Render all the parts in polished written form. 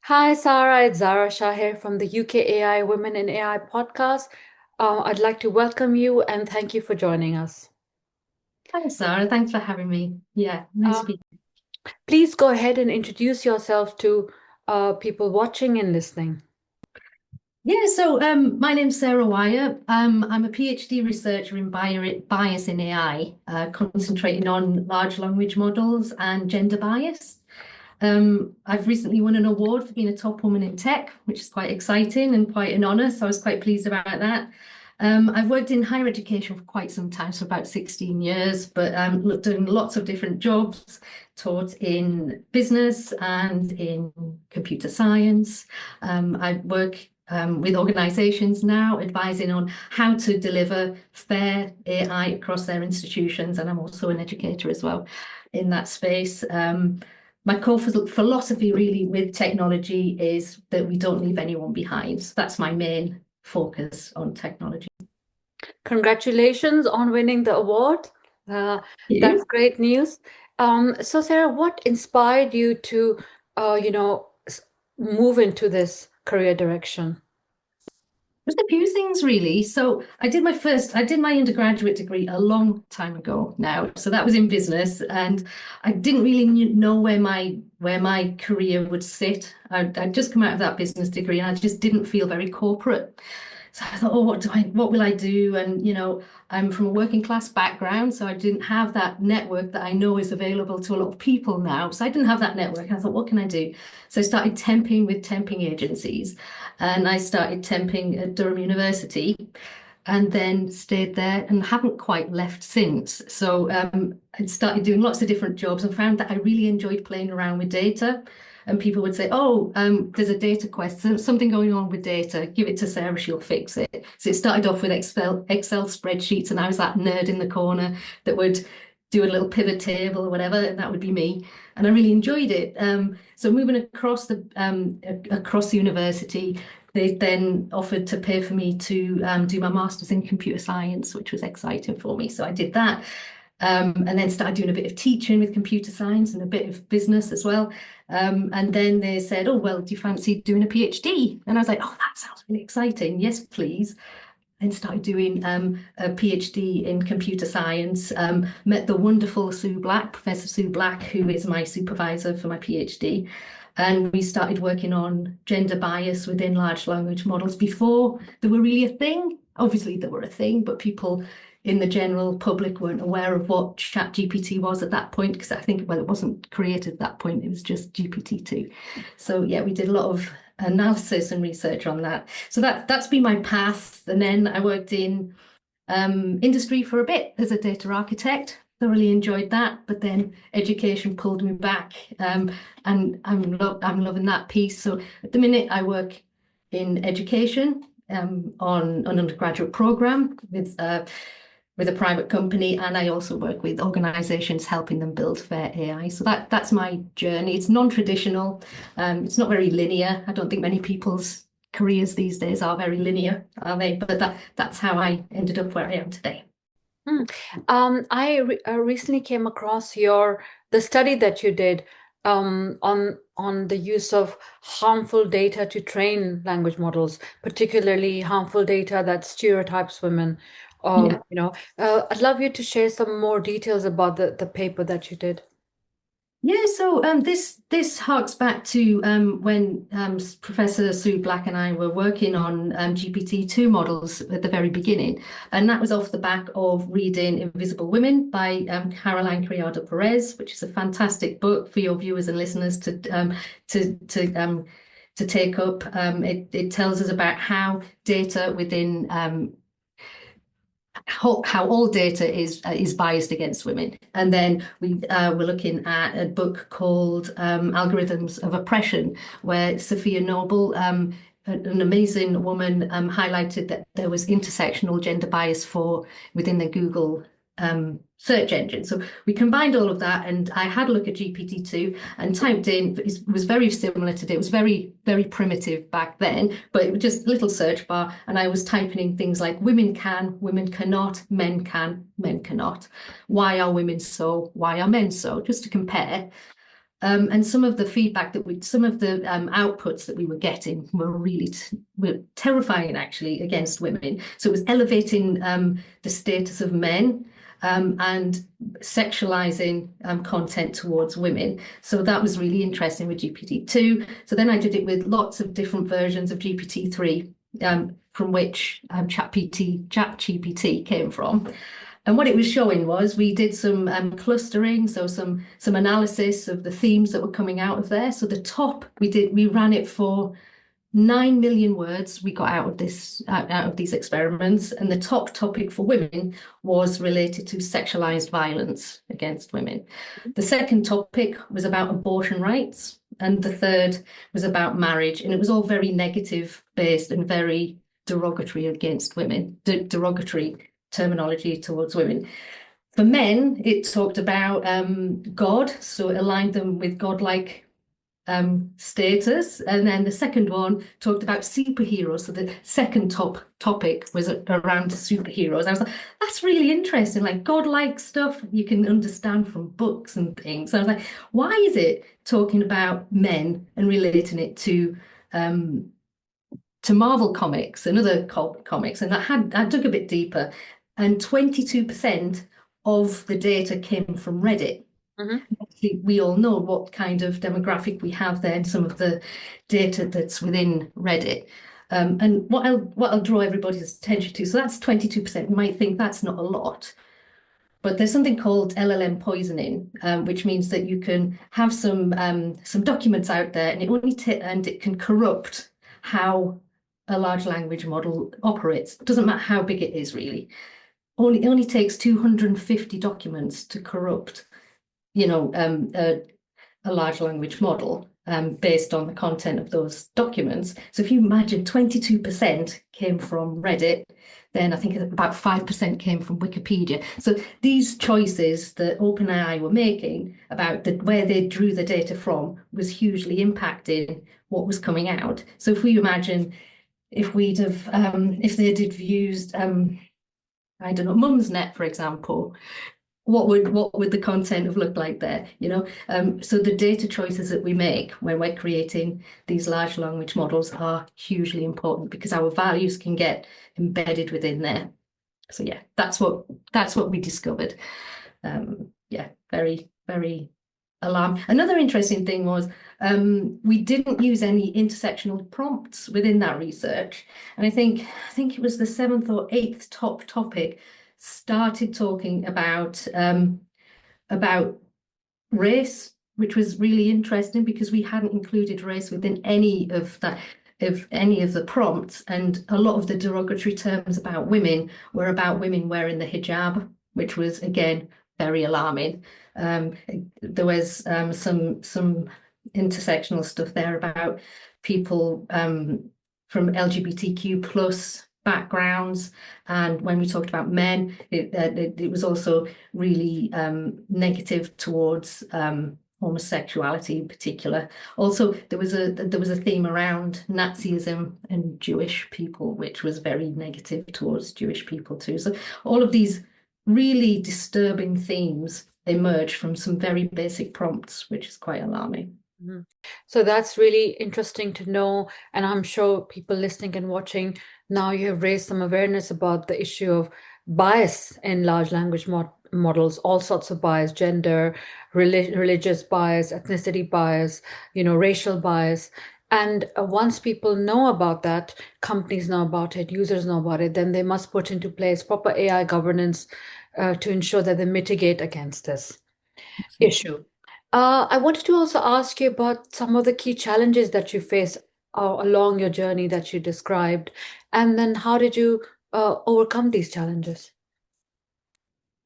Hi, Sarah. It's Zahra Shah here from the UKAI Women in AI podcast. I'd like to welcome you and thank you for joining us. Hi, Sarah. Thanks for having me. Yeah, nice to Um, be. Please go ahead and introduce yourself to people watching and listening. My name's Sarah Wyer. I'm a PhD researcher in bias in AI, concentrating on large language models and gender bias. I've recently won an award for being a top woman in tech, which is quite exciting and quite an honour. So I was quite pleased about that. I've worked in higher education for quite some time, so about 16 years, but doing lots of different jobs, taught in business and in computer science. I work with organisations now, advising on how to deliver fair AI across their institutions, and I'm also an educator as well in that space. My core philosophy really with technology is that we don't leave anyone behind. So that's my main focus on technology. Congratulations on winning the award. Uh, that's You? great news. So, Sarah, what inspired you to, uh, you know, s- move into this career direction? There's a few things really. I did my undergraduate degree a long time ago now. So that was in business, and I didn't really know where my career would sit. I'd just come out of that business degree, and I just didn't feel very corporate. So I thought, oh, what will I do? And I'm from a working class background, so I didn't have that network that I know is available to a lot of people now. So I didn't have that network. I thought, what can I do? So I started temping with temping agencies, and I started temping at Durham University, and then stayed there and haven't quite left since. So I started doing lots of different jobs and found that I really enjoyed playing around with data. And people would say, "Oh, there's a data question, something going on with data. Give it to Sarah, she'll fix it." So it started off with Excel spreadsheets, and I was that nerd in the corner that would do a little pivot table or whatever, and that would be me. And I really enjoyed it. So moving across the university, they then offered to pay for me to do my master's in computer science, which was exciting for me. So I did that. And then started doing a bit of teaching with computer science and a bit of business as well. And then they said, "Oh, well, do you fancy doing a PhD?" And I was like, "Oh, that sounds really exciting. Yes, please." And started doing a PhD in computer science. Met the wonderful Professor Sue Black, who is my supervisor for my PhD. And we started working on gender bias within large language models before they were really a thing. Obviously, they were a thing, but people in the general public weren't aware of what ChatGPT was at that point, because I think, well, it wasn't created at that point, it was just GPT-2. So yeah, we did a lot of analysis and research on that. So that's been my path. And then I worked in industry for a bit as a data architect. Thoroughly enjoyed that, but then education pulled me back, and I'm loving that piece. So at the minute, I work in education on an undergraduate program with a private company, and I also work with organisations helping them build fair AI. So that's my journey. It's non-traditional. It's not very linear. I don't think many people's careers these days are very linear, are they? But that's how I ended up where I am today. Hmm. I recently came across the study that you did on the use of harmful data to train language models, particularly harmful data that stereotypes women. Yeah. I'd love you to share some more details about the paper that you did. This harks back to when Professor Sue Black and I were working on GPT-2 models at the very beginning, and that was off the back of reading Invisible Women by Caroline Criado Perez, which is a fantastic book for your viewers and listeners to to to take up. It tells us about how data within how all data is biased against women. And then we were looking at a book called Algorithms of Oppression, where Sophia Noble, an amazing woman, highlighted that there was intersectional gender bias for within the Google search engine. So we combined all of that, and I had a look at GPT-2 and typed in. It was very similar today. It was very, very primitive back then, but it was just a little search bar, and I was typing in things like women can, women cannot, men can, men cannot. Why are women so? Why are men so? Just to compare. And some of the feedback some of the outputs that we were getting were really were terrifying, actually, against women. So it was elevating the status of men and sexualizing content towards women. So that was really interesting with GPT-2. So then I did it with lots of different versions of GPT-3, from which ChatGPT came from. And what it was showing was we did some clustering, so some analysis of the themes that were coming out of there. So the top we ran it for 9 million words we got out of these experiments, and the top topic for women was related to sexualized violence against women. The second topic was about abortion rights, and the third was about marriage, and it was all very negative based and very derogatory against women, derogatory terminology towards women. For men, it talked about God, so it aligned them with godlike status. And then the second one talked about superheroes. So the second topic was around superheroes. I was like, that's really interesting, like godlike stuff you can understand from books and things. So I was like, why is it talking about men and relating it to Marvel comics and other comics? And I dug a bit deeper, and 22% of the data came from Reddit. Mm-hmm. We all know what kind of demographic we have there and some of the data that's within Reddit. And what I'll draw everybody's attention to, so that's 22%. You might think that's not a lot, but there's something called LLM poisoning, which means that you can have some documents out there, and it can corrupt how a large language model operates. It doesn't matter how big it is, really. It only takes 250 documents to corrupt, a large language model based on the content of those documents. So if you imagine 22% came from Reddit, then I think about 5% came from Wikipedia. So these choices that OpenAI were making about where they drew the data from was hugely impacting what was coming out. So if we imagine if they'd have used I don't know, Mumsnet, for example, what would the content have looked like there? So the data choices that we make when we're creating these large language models are hugely important, because our values can get embedded within there. So yeah, that's what we discovered. Yeah, very, very alarming. Another interesting thing was we didn't use any intersectional prompts within that research, and I think it was the 7th or 8th top topic started talking about race, which was really interesting because we hadn't included race within any of the prompts, and a lot of the derogatory terms about women were about women wearing the hijab, which was again very alarming. There was some intersectional stuff there about people from LGBTQ plus backgrounds, and when we talked about men, it was also really negative towards homosexuality in particular. Also, there was a theme around Nazism and Jewish people, which was very negative towards Jewish people too. So all of these really disturbing themes emerge from some very basic prompts, which is quite alarming. Mm-hmm. So that's really interesting to know. And I'm sure people listening and watching now, you have raised some awareness about the issue of bias in large language models, all sorts of bias, gender, religious bias, ethnicity bias, racial bias. And once people know about that, companies know about it, users know about it, then they must put into place proper AI governance to ensure that they mitigate against this issue. I wanted to also ask you about some of the key challenges that you faced along your journey that you described, and then how did you overcome these challenges?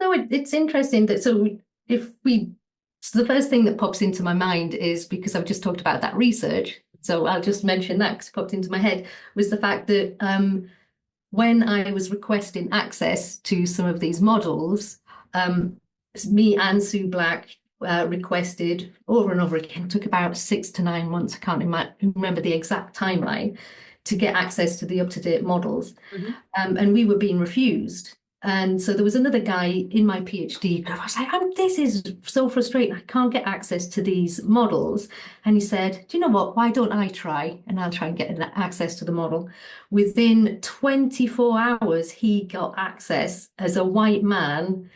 No, it's interesting that so the first thing that pops into my mind is, because I've just talked about that research, so I'll just mention that because it popped into my head, was the fact that when I was requesting access to some of these models, me and Sue Black requested over and over again. It took about 6 to 9 months, I can't remember the exact timeline, to get access to the up-to-date models. Mm-hmm. And we were being refused. And so there was another guy in my PhD. I was like, this is so frustrating. I can't get access to these models. And he said, do you know what? Why don't I try? And I'll try and get access to the model. Within 24 hours, he got access as a white man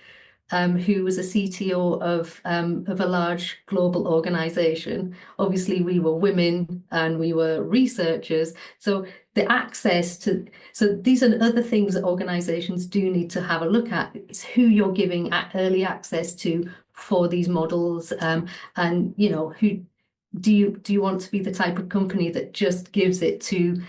who was a CTO of a large global organization. Obviously, we were women and we were researchers. So the access to, so these are other things that organizations do need to have a look at. It's who you're giving early access to for these models, and who do you want to be the type of company that just gives it to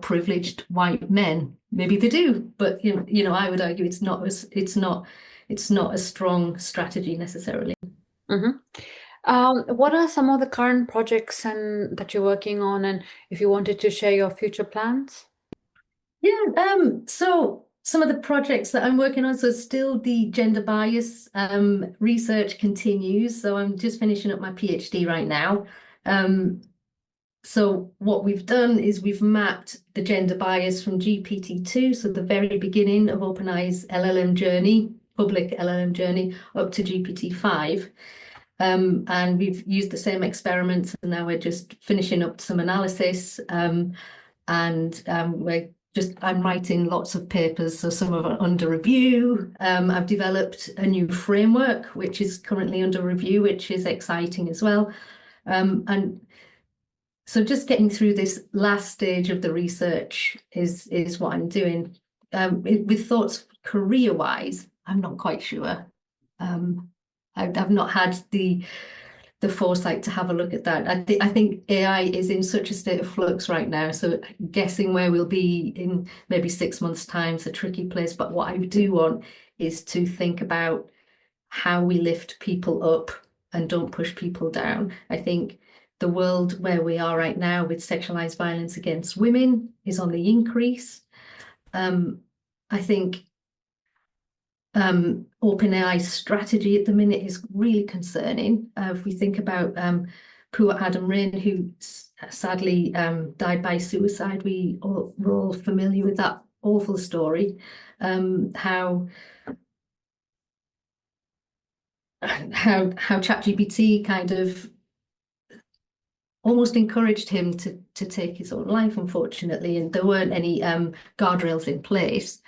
privileged white men? Maybe they do, but I would argue it's not a strong strategy necessarily. Mm-hmm. What are some of the current projects and that you're working on, and if you wanted to share your future plans? Yeah, so some of the projects that I'm working on, so still the gender bias research continues. So I'm just finishing up my PhD right now. So what we've done is we've mapped the gender bias from GPT-2, so the very beginning of OpenAI's LLM journey, public LLM journey, up to GPT-5. And we've used the same experiments, and now we're just finishing up some analysis. I'm writing lots of papers, so some of it under review. I've developed a new framework, which is currently under review, which is exciting as well. And so just getting through this last stage of the research is what I'm doing. With thoughts career-wise, I'm not quite sure. I've not had the foresight to have a look at that. I think AI is in such a state of flux right now. So guessing where we'll be in maybe 6 months' time is a tricky place. But what I do want is to think about how we lift people up and don't push people down. I think the world where we are right now with sexualized violence against women is on the increase. I think OpenAI's strategy at the minute is really concerning. If we think about poor Adam Rain, who sadly died by suicide, we're all familiar with that awful story. How ChatGPT kind of almost encouraged him to take his own life, unfortunately, and there weren't any guardrails in place.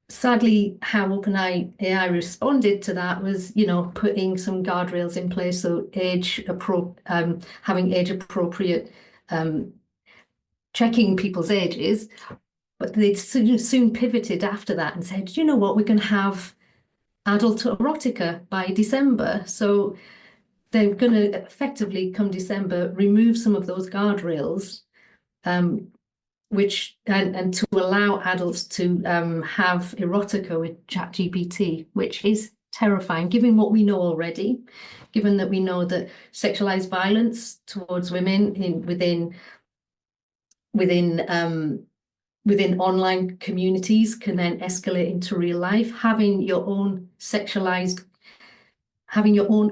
Sadly, how OpenAI responded to that was, putting some guardrails in place, so having age appropriate checking people's ages, but they soon pivoted after that and said, you know what, we're going to have adult erotica by December. So they're going to effectively, come December, remove some of those guardrails, which and to allow adults to have erotica with ChatGPT, which is terrifying, given what we know already, given that we know that sexualized violence towards women within online communities can then escalate into real life. Having your own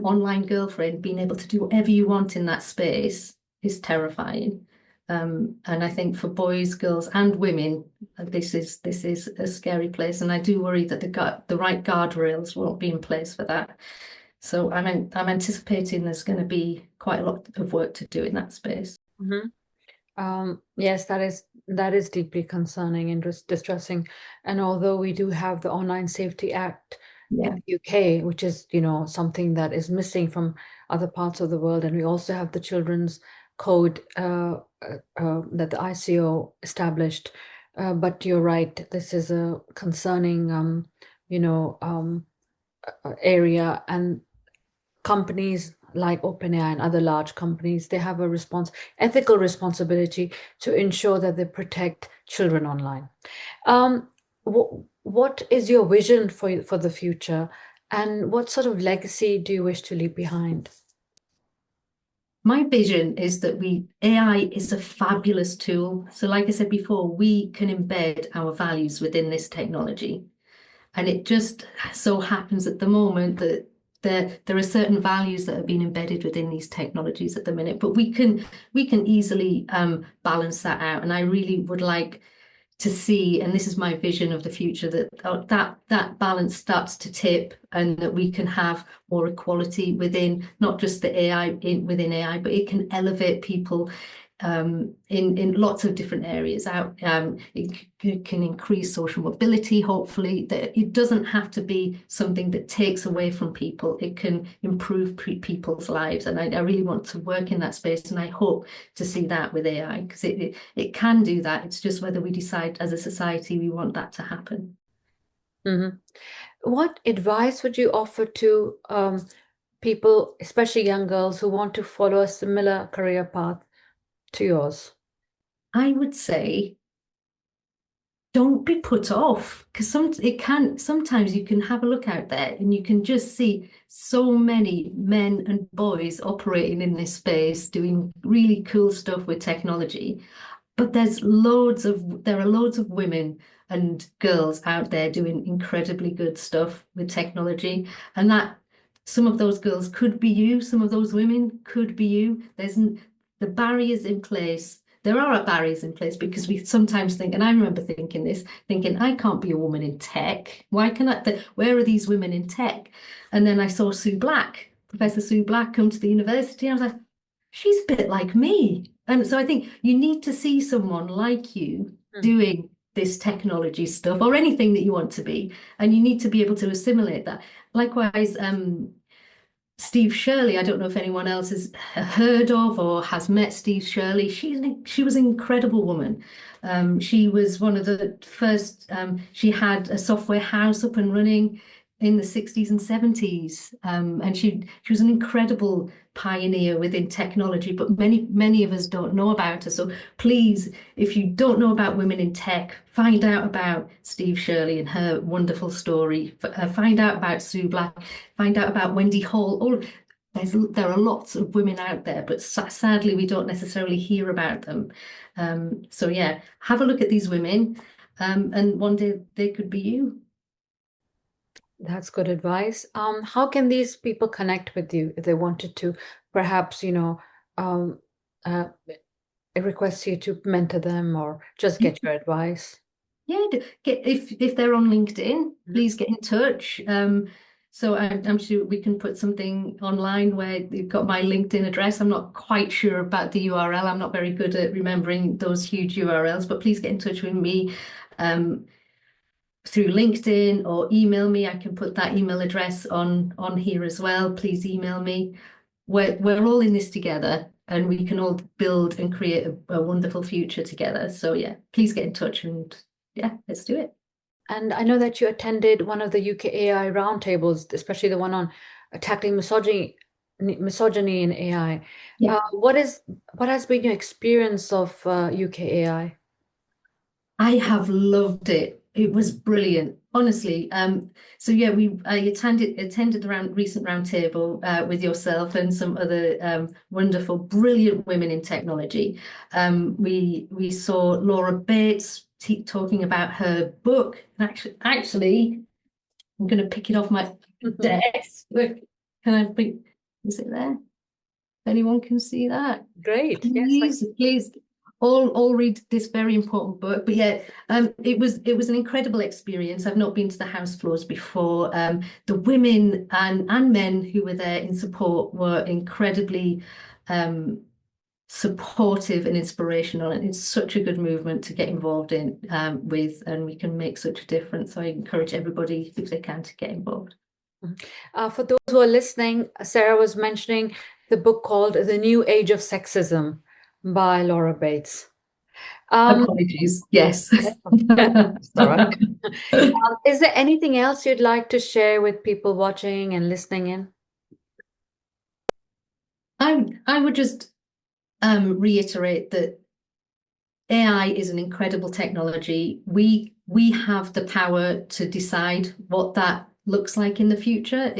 online girlfriend, being able to do whatever you want in that space is terrifying. And I think for boys, girls, and women, this is a scary place. And I do worry that the right guardrails won't be in place for that. So I'm anticipating there's going to be quite a lot of work to do in that space. Yes, that is deeply concerning and distressing. And although we do have the Online Safety Act in the UK, which is, something that is missing from other parts of the world, and we also have the Children's Code that the ICO established. But you're right, this is a concerning, area, and companies like OpenAI and other large companies, they have a ethical responsibility to ensure that they protect children online. What is your vision for the future, and what sort of legacy do you wish to leave behind? My vision is that AI is a fabulous tool. So like I said before, we can embed our values within this technology. And it just so happens at the moment that there are certain values that have been embedded within these technologies at the minute, but we can easily balance that out. And I really would like to see, and this is my vision of the future, that that balance starts to tip, and that we can have more equality within not just the AI within AI, but it can elevate people in lots of different areas. It can increase social mobility, hopefully. That it doesn't have to be something that takes away from people. It can improve people's lives, and I really want to work in that space, and I hope to see that with AI, because it can do that. It's just whether we decide as a society we want that to happen. Mm-hmm. What advice would you offer to people, especially young girls, who want to follow a similar career path to yours? I would say don't be put off, because sometimes you can have a look out there and you can just see so many men and boys operating in this space doing really cool stuff with technology. But there are loads of women and girls out there doing incredibly good stuff with technology, and that some of those girls could be you, some of those women could be you. The barriers in place. There are barriers in place because we sometimes think, and I remember thinking this, thinking I can't be a woman in tech. Why can I? Where are these women in tech? And then I saw Professor Sue Black, come to the university. I was like, she's a bit like me. And so I think you need to see someone like you doing this technology stuff or anything that you want to be, and you need to be able to assimilate that. Likewise, Steve Shirley, I don't know if anyone else has heard of or has met Steve Shirley. She was an incredible woman. She was one of the first, she had a software house up and running in the 60s and 70s. And she was an incredible pioneer within technology, but many of us don't know about her. So please, if you don't know about women in tech, find out about Steve Shirley and her wonderful story. Find out about Sue Black. Find out about Wendy Hall. There are lots of women out there, but sadly we don't necessarily hear about them. So yeah, have a look at these women, and one day they could be you. That's good advice. How can these people connect with you if they wanted to, perhaps, um, uh, request you to mentor them or just get your advice? Yeah, if they're on LinkedIn, please get in touch. So I'm sure we can put something online where you've got my LinkedIn address. I'm not quite sure about the URL. I'm not very good at remembering those huge URLs, but please get in touch with me through LinkedIn or email me. I can put that email address on here as well. Please email me. We're all in this together, and we can all build and create a wonderful future together. So yeah, please get in touch, and yeah, let's do it. And I know that you attended one of the UKAI roundtables, especially the one on tackling misogyny in AI. Yeah. What has been your experience of UKAI? I have loved it. It was brilliant, honestly. So yeah, I attended the recent roundtable with yourself and some other wonderful, brilliant women in technology. We saw Laura Bates talking about her book. And actually, I'm going to pick it off my desk. Look, can I bring? Is it there? Anyone can see that? Great. Yes. Please, all read this very important book. But yeah, it was an incredible experience. I've not been to the House floors before. The women and men who were there in support were incredibly supportive and inspirational, and it's such a good movement to get involved in with, and we can make such a difference. So I encourage everybody, if they can, to get involved. For those who are listening, Sarah was mentioning the book called The New Age of Sexism by Laura Bates. Apologies. Yes. It's all right. Is there anything else you'd like to share with people watching and listening in? I would just reiterate that AI is an incredible technology. We have the power to decide what that looks like in the future.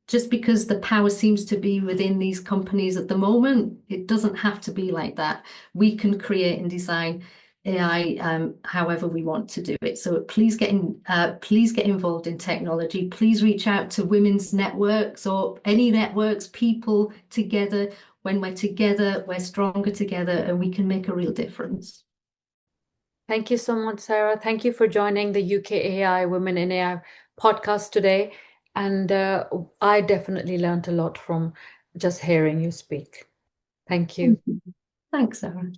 Just because the power seems to be within these companies at the moment, it doesn't have to be like that. We can create and design AI however we want to do it. So please get involved in technology. Please reach out to women's networks or any networks, people together. When we're together, we're stronger together, and we can make a real difference. Thank you so much, Sarah. Thank you for joining the UKAI Women in AI podcast today. And I definitely learned a lot from just hearing you speak. Thank you. Thank you. Thanks, Sarah.